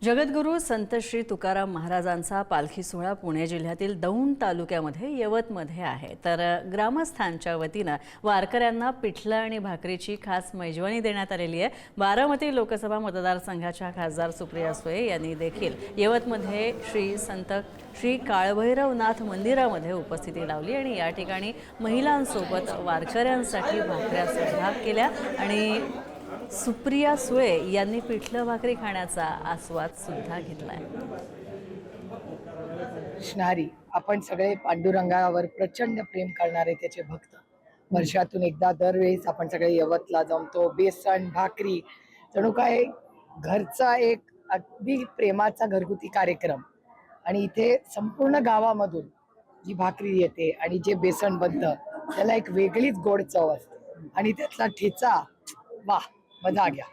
जगद्गुरू संत श्री तुकाराम महाराजांचा पालखी सोहळा पुणे जिल्ह्यातील दौंड तालुक्यामध्ये यवतमध्ये आहे। तर ग्रामस्थांच्या वतीने वारकऱ्यांना पिठलं आणि भाकरीची खास मेजवानी देण्यात आलेली आहे। बारामती लोकसभा मतदारसंघाच्या खासदार सुप्रिया सुळे यांनी देखील यवतमध्ये श्री काळभैरवनाथ मंदिरामध्ये उपस्थिती लावली आणि या ठिकाणी महिलांसोबत वारकऱ्यांसाठी भाकऱ्या सुद्धा केल्या आणि सुप्रिया सुळे यांनी पिठलं भाकरी खाण्याचा आस्वाद सुद्धा घेतलाय। कृष्णारी आपण सगळे पांडुरंगावर प्रचंड प्रेम करणारे त्याचे भक्त वर्षातून एकदा दरवेळेस आपण सगळे यवतला जमतो। बेसन भाकरी जणू काय घरचा एक अगदी प्रेमाचा घरगुती कार्यक्रम आणि इथे संपूर्ण गावामधून जी भाकरी येते आणि जे बेसन बनतं त्याला एक वेगळीच गोड चव असते आणि त्यातला ठेचा वाह मजा घ्या।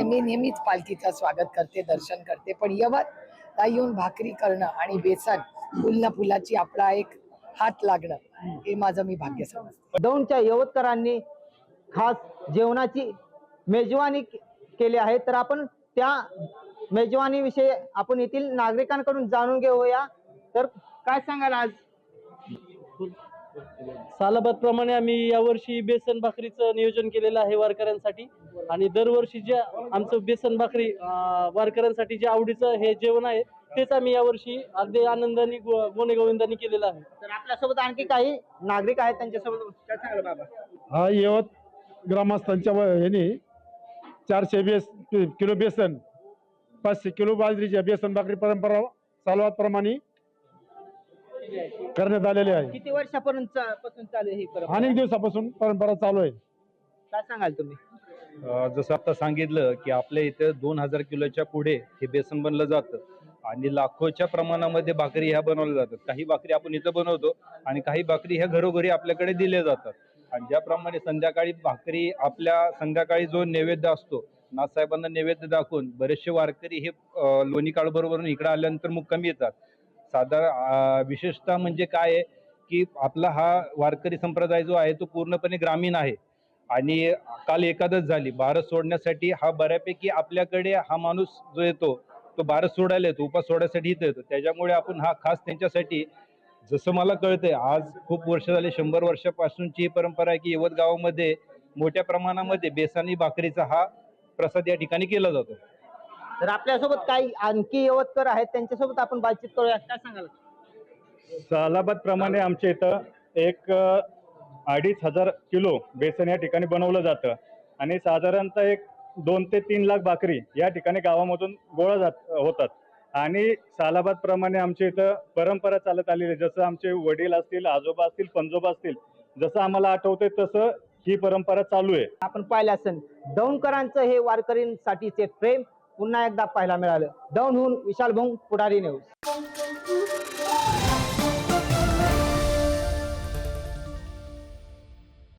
मी नेहमीच पालखीचं स्वागत करते, दर्शन करते, पण यवतला येऊन भाकरी करणं आणि बेसन फुलना फुलाची आपला एक हात लागणं हे माझं मी भाग्य समजते। दौंडच्या यवतकरांनी खास जेवणाची मेजवानी केली आहे, तर आपण त्या मेजवानीविषयी आपण येथील नागरिकांकडून जाणून घेऊया। तर काय सांगाल आज? सालाबाद प्रमाणे आम्ही यावर्षी बेसन भाकरीचं नियोजन केलेलं आहे वारकऱ्यांसाठी आणि दरवर्षी जे आमचं बेसन भाकरी वारकऱ्यांसाठी जे आवडीचं हे जेवण आहे तेच आम्ही यावर्षी अगदी आनंदाने गोविंदाने केलेलं आहे। तर आपल्यासोबत आणखी काही नागरिक आहेत, त्यांच्यासोबत काय सांगाल बाबा? हा यवत ग्रामस्थांच्या ह्याने 400 किलो बेसन 500 किलो बाजरीच्या बेसन भाकरी परंपरा सालाबादप्रमाणे करण्यात आलेले आहे। किती वर्षापर्यंत पासून चालू आहे ही परंपरा? अनेक दिवसापासून परंपरा चालू आहे। काय सांगाल तुम्ही? जसं आता सांगितलं की आपल्या इथे 2000 किलोच्या पुढे हे बेसन बनलं जातं आणि लाखोच्या प्रमाणामध्ये भाकरी ह्या बनवल्या जातात। काही भाकरी आपण इथं बनवतो आणि काही भाकरी ह्या घरोघरी आपल्याकडे दिल्या जातात आणि ज्याप्रमाणे संध्याकाळी भाकरी आपल्या संध्याकाळी जो नैवेद्य असतो नाथसाहेबांना नैवेद्य दाखवून बरेचसे वारकरी हे लोणी काळभोरवरून इकडे आल्यानंतर मुक्कामी येतात। साधारण विशेषतः म्हणजे काय आहे की आपला हा वारकरी संप्रदाय जो आहे तो पूर्णपणे ग्रामीण आहे आणि काल एकादश झाली, बारस सोडण्यासाठी हा बऱ्यापैकी आपल्याकडे हा माणूस जो येतो तो बारस सोडायला येतो, उपास सोडायसाठी इथं येतो। त्याच्यामुळे आपण हा खास त्यांच्यासाठी, जसं मला कळतंय आज खूप वर्ष झाले 100 वर्षापासूनची ही परंपरा आहे की यवत गावामध्ये मोठ्या प्रमाणामध्ये बेसनी भाकरीचा हा प्रसाद या ठिकाणी केला जातो। तर आपल्यासोबत काही आणखी यवतकर आहेत, त्यांच्यासोबत आपण बातचीत करूया। काय सांगाल? सालाबाद प्रमाणे आमच्या इथं एक 2500 किलो बेसन या ठिकाणी बनवलं जातं आणि साधारणतः एक 2 ते 3 लाख भाकरी या ठिकाणी गावामधून गोळा होतात आणि सालाबाद प्रमाणे आमच्या इथं परंपरा चालत आलेली आहे। जसं आमचे वडील असतील, आजोबा असतील, पणजोबा असतील, जसं आम्हाला आठवतंय तसं ही परंपरा चालू आहे। आपण पाहिलं असेल दौंडकरांचं हे वारकरींसाठीचे प्रेम पुन्हा एकदा पाहायला मिळालं। दौंडहून विशाल भोंग, पुढारी न्यूज।